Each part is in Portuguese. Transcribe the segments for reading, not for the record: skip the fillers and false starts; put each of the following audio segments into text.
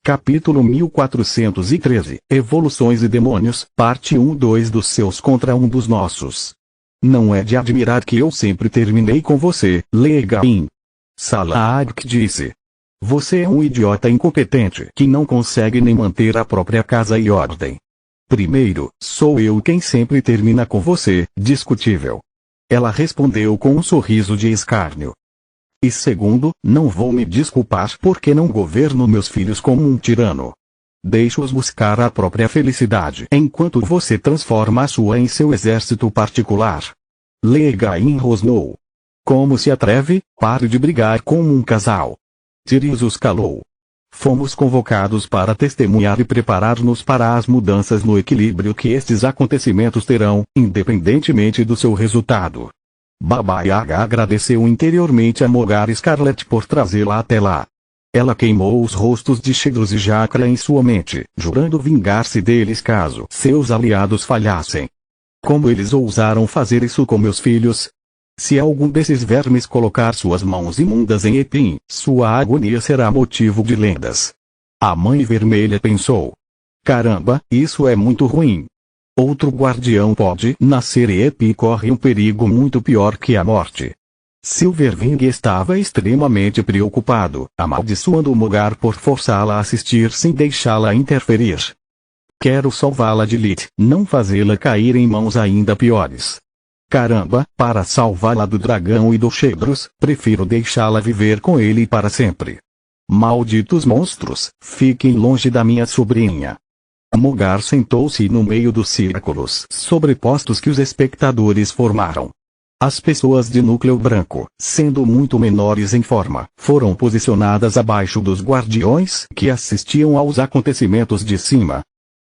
Capítulo 1413, Evoluções e Demônios, Parte 1-2 dos seus contra um dos nossos. Não é de admirar que eu sempre terminei com você, Legain. Salaak disse. Você é um idiota incompetente que não consegue nem manter a própria casa e ordem. Primeiro, sou eu quem sempre termina com você, discutível. Ela respondeu com um sorriso de escárnio. E segundo, não vou me desculpar porque não governo meus filhos como um tirano. Deixo-os buscar a própria felicidade enquanto você transforma a sua em seu exército particular. Legain rosnou. Como se atreve? Pare de brigar como um casal. Tirius os calou. Fomos convocados para testemunhar e preparar-nos para as mudanças no equilíbrio que estes acontecimentos terão, independentemente do seu resultado. Baba Yaga agradeceu interiormente a Mogar Scarlet por trazê-la até lá. Ela queimou os rostos de Shedros e Jacra em sua mente, jurando vingar-se deles caso seus aliados falhassem. Como eles ousaram fazer isso com meus filhos? Se algum desses vermes colocar suas mãos imundas em Epin, sua agonia será motivo de lendas. A Mãe Vermelha pensou. Caramba, isso é muito ruim. Outro guardião pode nascer e Epi corre um perigo muito pior que a morte. Silverwing estava extremamente preocupado, amaldiçoando Mogar por forçá-la a assistir sem deixá-la interferir. Quero salvá-la de Lith, não fazê-la cair em mãos ainda piores. Caramba, para salvá-la do dragão e do Shedros, prefiro deixá-la viver com ele para sempre. Malditos monstros, fiquem longe da minha sobrinha. Mogar sentou-se no meio dos círculos sobrepostos que os espectadores formaram. As pessoas de núcleo branco, sendo muito menores em forma, foram posicionadas abaixo dos guardiões que assistiam aos acontecimentos de cima.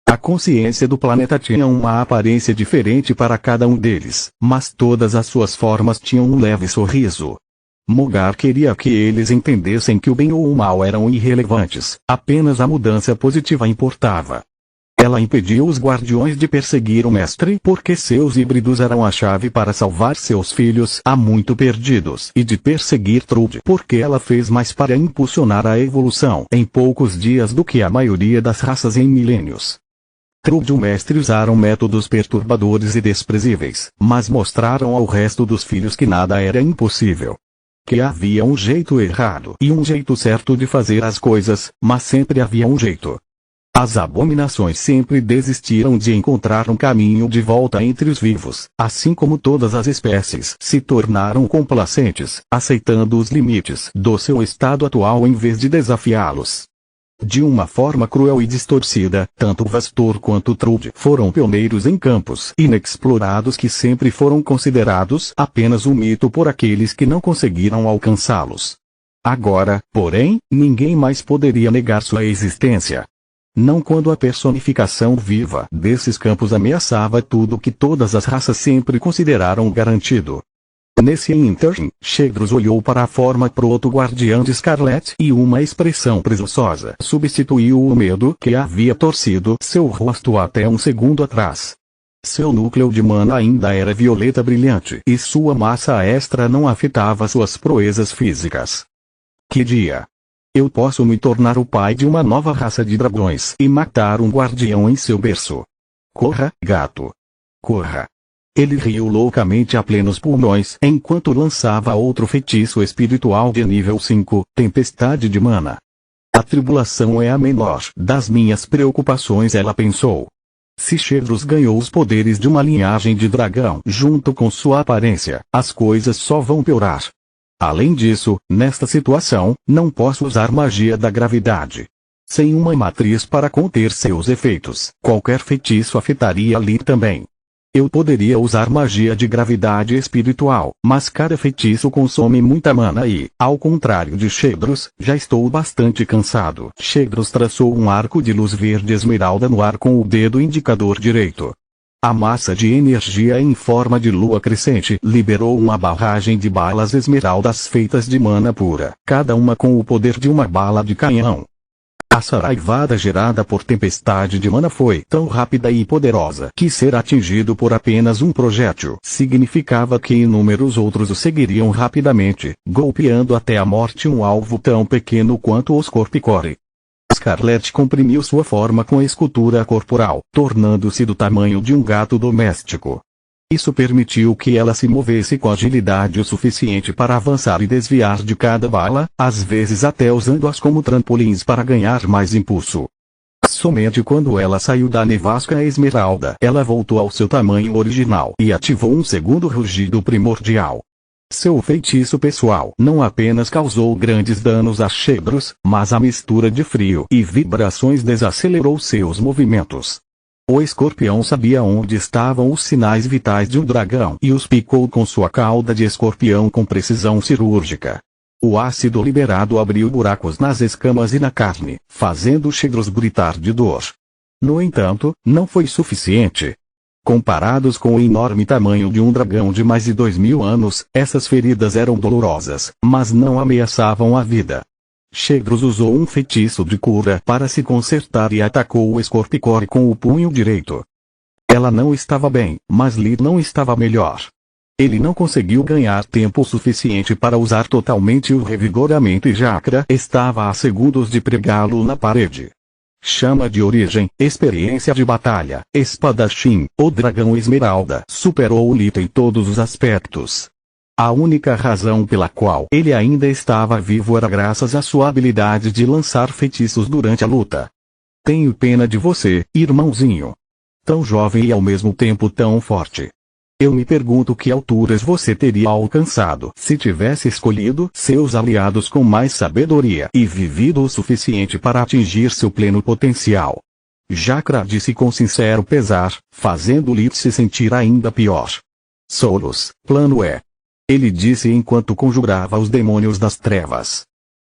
A consciência do planeta tinha uma aparência diferente para cada um deles, mas todas as suas formas tinham um leve sorriso. Mogar queria que eles entendessem que o bem ou o mal eram irrelevantes, apenas a mudança positiva importava. Ela impediu os guardiões de perseguir o mestre porque seus híbridos eram a chave para salvar seus filhos há muito perdidos e de perseguir Trude porque ela fez mais para impulsionar a evolução em poucos dias do que a maioria das raças em milênios. Trude e o mestre usaram métodos perturbadores e desprezíveis, mas mostraram ao resto dos filhos que nada era impossível. Que havia um jeito errado e um jeito certo de fazer as coisas, mas sempre havia um jeito. As abominações sempre desistiram de encontrar um caminho de volta entre os vivos, assim como todas as espécies se tornaram complacentes, aceitando os limites do seu estado atual em vez de desafiá-los. De uma forma cruel e distorcida, tanto Vastor quanto Trude foram pioneiros em campos inexplorados que sempre foram considerados apenas um mito por aqueles que não conseguiram alcançá-los. Agora, porém, ninguém mais poderia negar sua existência. Não quando a personificação viva desses campos ameaçava tudo que todas as raças sempre consideraram garantido. Nesse ínterim, Shedros olhou para a forma proto-guardiã de Scarlet e uma expressão presunçosa substituiu o medo que havia torcido seu rosto até um segundo atrás. Seu núcleo de mana ainda era violeta brilhante e sua massa extra não afetava suas proezas físicas. Que dia! Eu posso me tornar o pai de uma nova raça de dragões e matar um guardião em seu berço. Corra, gato. Corra. Ele riu loucamente a plenos pulmões enquanto lançava outro feitiço espiritual de nível 5, Tempestade de Mana. A tribulação é a menor das minhas preocupações, ela pensou. Se Shedros ganhou os poderes de uma linhagem de dragão junto com sua aparência, as coisas só vão piorar. Além disso, nesta situação, não posso usar magia da gravidade. Sem uma matriz para conter seus efeitos, qualquer feitiço afetaria ali também. Eu poderia usar magia de gravidade espiritual, mas cada feitiço consome muita mana e, ao contrário de Shedros, já estou bastante cansado. Shedros traçou um arco de luz verde esmeralda no ar com o dedo indicador direito. A massa de energia em forma de lua crescente liberou uma barragem de balas esmeraldas feitas de mana pura, cada uma com o poder de uma bala de canhão. A saraivada gerada por tempestade de mana foi tão rápida e poderosa que ser atingido por apenas um projétil significava que inúmeros outros o seguiriam rapidamente, golpeando até a morte um alvo tão pequeno quanto os Corpicore. Scarlet comprimiu sua forma com a escultura corporal, tornando-se do tamanho de um gato doméstico. Isso permitiu que ela se movesse com agilidade o suficiente para avançar e desviar de cada bala, às vezes até usando-as como trampolins para ganhar mais impulso. Somente quando ela saiu da nevasca esmeralda, ela voltou ao seu tamanho original e ativou um segundo rugido primordial. Seu feitiço pessoal não apenas causou grandes danos a Shedros, mas a mistura de frio e vibrações desacelerou seus movimentos. O escorpião sabia onde estavam os sinais vitais de um dragão e os picou com sua cauda de escorpião com precisão cirúrgica. O ácido liberado abriu buracos nas escamas e na carne, fazendo Shedros gritar de dor. No entanto, não foi suficiente. Comparados com o enorme tamanho de um dragão de mais de 2000 anos, essas feridas eram dolorosas, mas não ameaçavam a vida. Shedros usou um feitiço de cura para se consertar e atacou o Scorpicore com o punho direito. Ela não estava bem, mas Lee não estava melhor. Ele não conseguiu ganhar tempo suficiente para usar totalmente o revigoramento e Jakra estava a segundos de pregá-lo na parede. Chama de origem, experiência de batalha, espadachim, o dragão esmeralda superou o Lee em todos os aspectos. A única razão pela qual ele ainda estava vivo era graças à sua habilidade de lançar feitiços durante a luta. Tenho pena de você, irmãozinho. Tão jovem e ao mesmo tempo tão forte. Eu me pergunto que alturas você teria alcançado se tivesse escolhido seus aliados com mais sabedoria e vivido o suficiente para atingir seu pleno potencial. Jakra disse com sincero pesar, fazendo Lee se sentir ainda pior. Solos, plano é. Ele disse enquanto conjurava os demônios das trevas.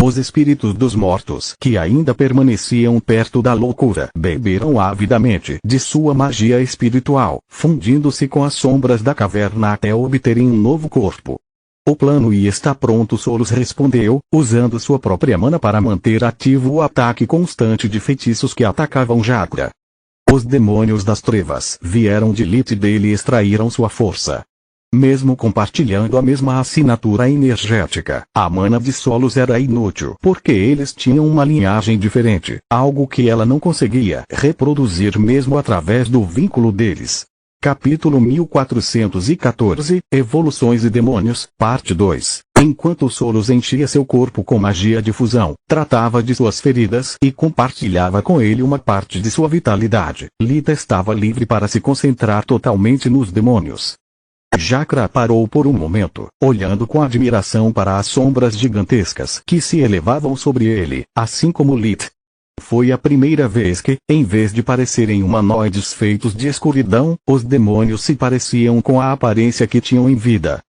Os espíritos dos mortos que ainda permaneciam perto da loucura beberam avidamente de sua magia espiritual, fundindo-se com as sombras da caverna até obterem um novo corpo. O plano I está pronto, Solos respondeu, usando sua própria mana para manter ativo o ataque constante de feitiços que atacavam Jakra. Os demônios das trevas vieram de Lee dele e extraíram sua força. Mesmo compartilhando a mesma assinatura energética, a mana de Solos era inútil porque eles tinham uma linhagem diferente, algo que ela não conseguia reproduzir mesmo através do vínculo deles. Capítulo 1414, Evoluções e Demônios, Parte 2. Enquanto Solos enchia seu corpo com magia de fusão, tratava de suas feridas e compartilhava com ele uma parte de sua vitalidade, Lita estava livre para se concentrar totalmente nos demônios. Jakra parou por um momento, olhando com admiração para as sombras gigantescas que se elevavam sobre ele, assim como Lit. Foi a primeira vez que, em vez de parecerem humanoides feitos de escuridão, os demônios se pareciam com a aparência que tinham em vida.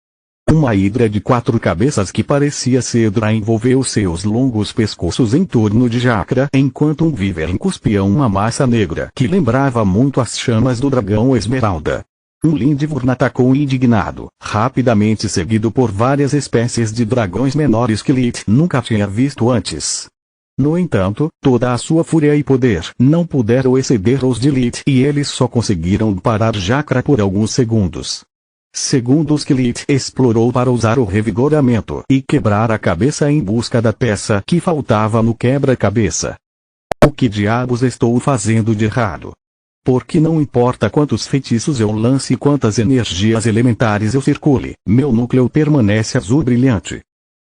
Uma hidra de 4 cabeças que parecia cedra envolveu seus longos pescoços em torno de Jakra, enquanto um víver cuspia uma massa negra que lembrava muito as chamas do dragão esmeralda. Um Lindivurn atacou indignado, rapidamente seguido por várias espécies de dragões menores que Lit nunca tinha visto antes. No entanto, toda a sua fúria e poder não puderam exceder os de Lit e eles só conseguiram parar Jakra por alguns segundos. Segundos que Lit explorou para usar o revigoramento e quebrar a cabeça em busca da peça que faltava no quebra-cabeça. O que diabos estou fazendo de errado? Porque não importa quantos feitiços eu lance e quantas energias elementares eu circule, meu núcleo permanece azul brilhante.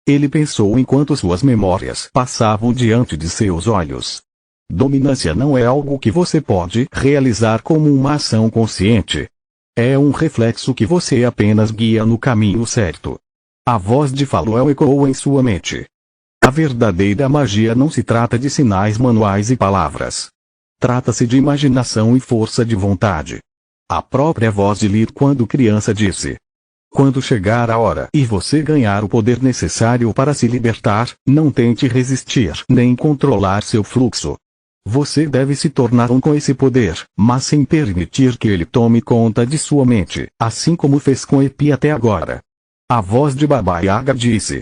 Ele pensou enquanto suas memórias passavam diante de seus olhos. Dominância não é algo que você pode realizar como uma ação consciente. É um reflexo que você apenas guia no caminho certo. A voz de Faluel ecoou em sua mente. A verdadeira magia não se trata de sinais manuais e palavras. Trata-se de imaginação e força de vontade. A própria voz de Lir quando criança disse: quando chegar a hora e você ganhar o poder necessário para se libertar, não tente resistir nem controlar seu fluxo. Você deve se tornar um com esse poder, mas sem permitir que ele tome conta de sua mente, assim como fez com Epi até agora. A voz de Baba Yaga disse.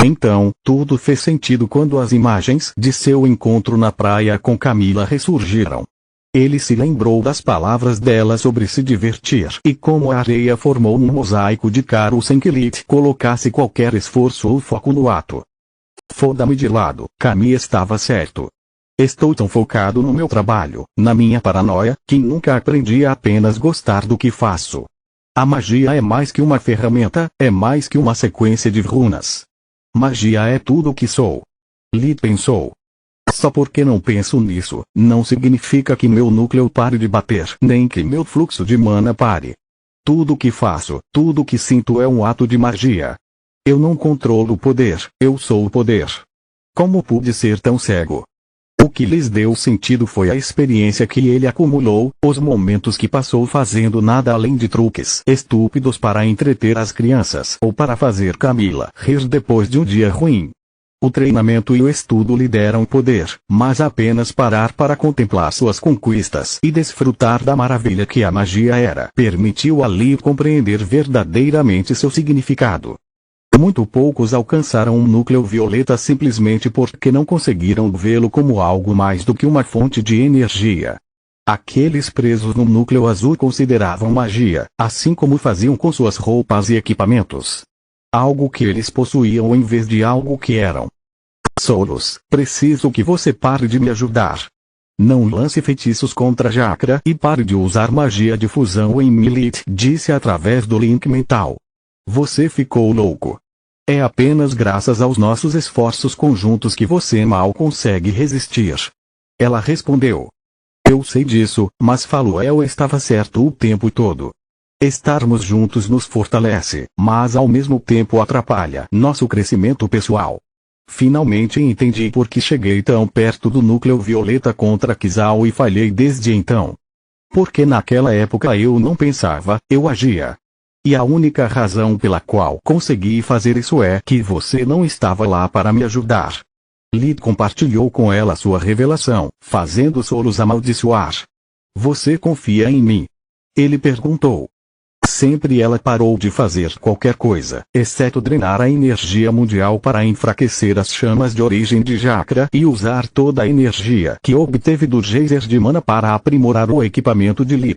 Então, tudo fez sentido quando as imagens de seu encontro na praia com Camila ressurgiram. Ele se lembrou das palavras dela sobre se divertir e como a areia formou um mosaico de Caro sem que Lit colocasse qualquer esforço ou foco no ato. Foda-me de lado, Camila estava certo. Estou tão focado no meu trabalho, na minha paranoia, que nunca aprendi a apenas gostar do que faço. A magia é mais que uma ferramenta, é mais que uma sequência de runas. Magia é tudo o que sou. Lee pensou. Só porque não penso nisso, não significa que meu núcleo pare de bater, nem que meu fluxo de mana pare. Tudo o que faço, tudo o que sinto é um ato de magia. Eu não controlo o poder, eu sou o poder. Como pude ser tão cego? O que lhes deu sentido foi a experiência que ele acumulou, os momentos que passou fazendo nada além de truques estúpidos para entreter as crianças ou para fazer Camila rir depois de um dia ruim. O treinamento e o estudo lhe deram poder, mas apenas parar para contemplar suas conquistas e desfrutar da maravilha que a magia era permitiu a Lee compreender verdadeiramente seu significado. Muito poucos alcançaram um núcleo violeta simplesmente porque não conseguiram vê-lo como algo mais do que uma fonte de energia. Aqueles presos no núcleo azul consideravam magia, assim como faziam com suas roupas e equipamentos. Algo que eles possuíam em vez de algo que eram. Solos, preciso que você pare de me ajudar. Não lance feitiços contra Chakra e pare de usar magia de fusão em Milith, disse através do link mental. Você ficou louco. É apenas graças aos nossos esforços conjuntos que você mal consegue resistir. Ela respondeu. Eu sei disso, mas Faluel estava certo o tempo todo. Estarmos juntos nos fortalece, mas ao mesmo tempo atrapalha nosso crescimento pessoal. Finalmente entendi por que cheguei tão perto do núcleo violeta contra Kizao e falhei desde então. Porque naquela época eu não pensava, eu agia. E a única razão pela qual consegui fazer isso é que você não estava lá para me ajudar. Lee compartilhou com ela sua revelação, fazendo Solos amaldiçoar. Você confia em mim? Ele perguntou. Sempre ela parou de fazer qualquer coisa, exceto drenar a energia mundial para enfraquecer as chamas de origem de Chakra e usar toda a energia que obteve do geyser de mana para aprimorar o equipamento de Lee.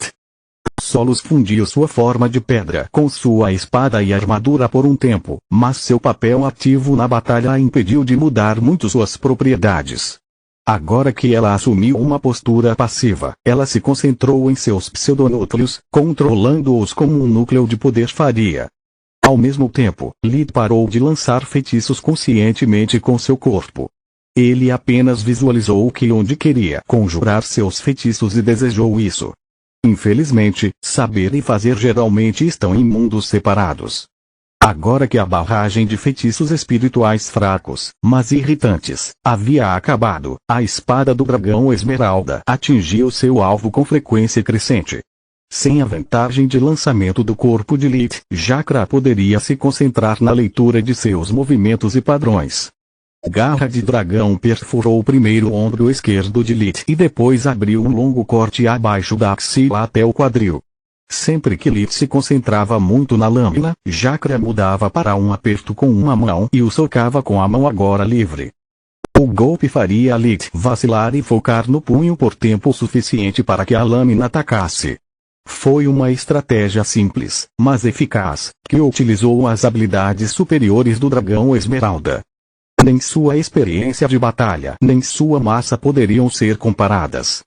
Solos fundiu sua forma de pedra com sua espada e armadura por um tempo, mas seu papel ativo na batalha a impediu de mudar muito suas propriedades. Agora que ela assumiu uma postura passiva, ela se concentrou em seus pseudonúcleos, controlando-os como um núcleo de poder faria. Ao mesmo tempo, Lee parou de lançar feitiços conscientemente com seu corpo. Ele apenas visualizou o que onde queria conjurar seus feitiços e desejou isso. Infelizmente, saber e fazer geralmente estão em mundos separados. Agora que a barragem de feitiços espirituais fracos, mas irritantes, havia acabado, a espada do dragão esmeralda atingiu seu alvo com frequência crescente. Sem a vantagem de lançamento do corpo de Lee, Chakra poderia se concentrar na leitura de seus movimentos e padrões. Garra de dragão perfurou primeiro o ombro esquerdo de Lee e depois abriu um longo corte abaixo da axila até o quadril. Sempre que Lee se concentrava muito na lâmina, Chakra mudava para um aperto com uma mão e o socava com a mão agora livre. O golpe faria Lee vacilar e focar no punho por tempo suficiente para que a lâmina atacasse. Foi uma estratégia simples, mas eficaz, que utilizou as habilidades superiores do dragão esmeralda. Nem sua experiência de batalha, nem sua massa poderiam ser comparadas.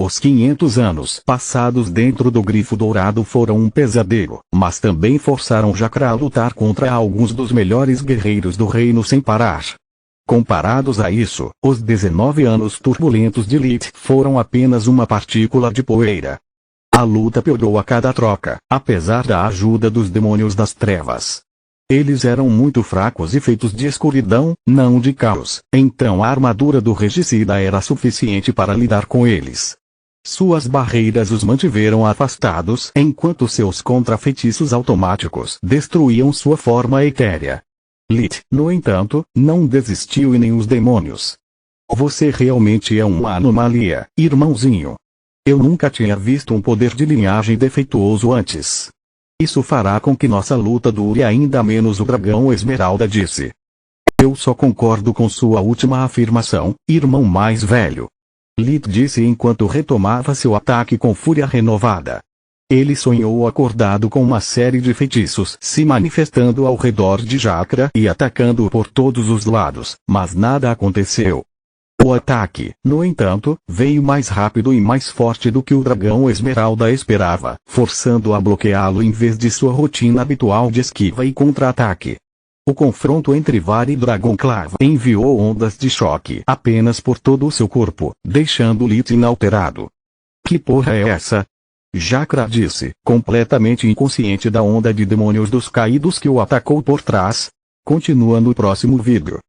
Os 500 anos passados dentro do Grifo Dourado foram um pesadelo, mas também forçaram Chakra a lutar contra alguns dos melhores guerreiros do reino sem parar. Comparados a isso, os 19 anos turbulentos de Lee foram apenas uma partícula de poeira. A luta piorou a cada troca, apesar da ajuda dos demônios das trevas. Eles eram muito fracos e feitos de escuridão, não de caos, então a armadura do regicida era suficiente para lidar com eles. Suas barreiras os mantiveram afastados enquanto seus contrafeitiços automáticos destruíam sua forma etérea. Lee, no entanto, não desistiu e nem os demônios. Você realmente é uma anomalia, irmãozinho. Eu nunca tinha visto um poder de linhagem defeituoso antes. Isso fará com que nossa luta dure ainda menos, o dragão esmeralda disse. Eu só concordo com sua última afirmação, irmão mais velho. Lee disse enquanto retomava seu ataque com fúria renovada. Ele sonhou acordado com uma série de feitiços se manifestando ao redor de Chakra e atacando-o por todos os lados, mas nada aconteceu. O ataque, no entanto, veio mais rápido e mais forte do que o dragão Esmeralda esperava, forçando-o a bloqueá-lo em vez de sua rotina habitual de esquiva e contra-ataque. O confronto entre Vara e Dragonclave enviou ondas de choque apenas por todo o seu corpo, deixando Lich inalterado. Que porra é essa? Jakra disse, completamente inconsciente da onda de demônios dos caídos que o atacou por trás. Continua no próximo vídeo.